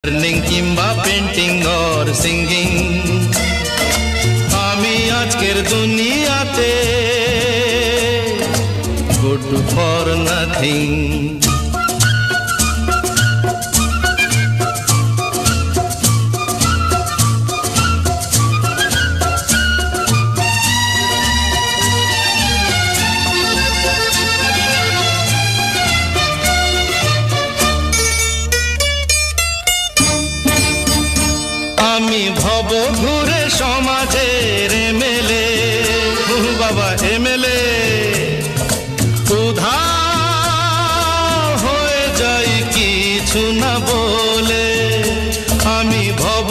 Learning কিংবা painting or singing, আমি আজকের দুনিয়াতে গুড ফর নাথিং। আমি ভব ঘুরে সমাজের এমএলএ, বাবা এমএলএ, উধার হয়ে যাই কিছু না বলে। আমি ভব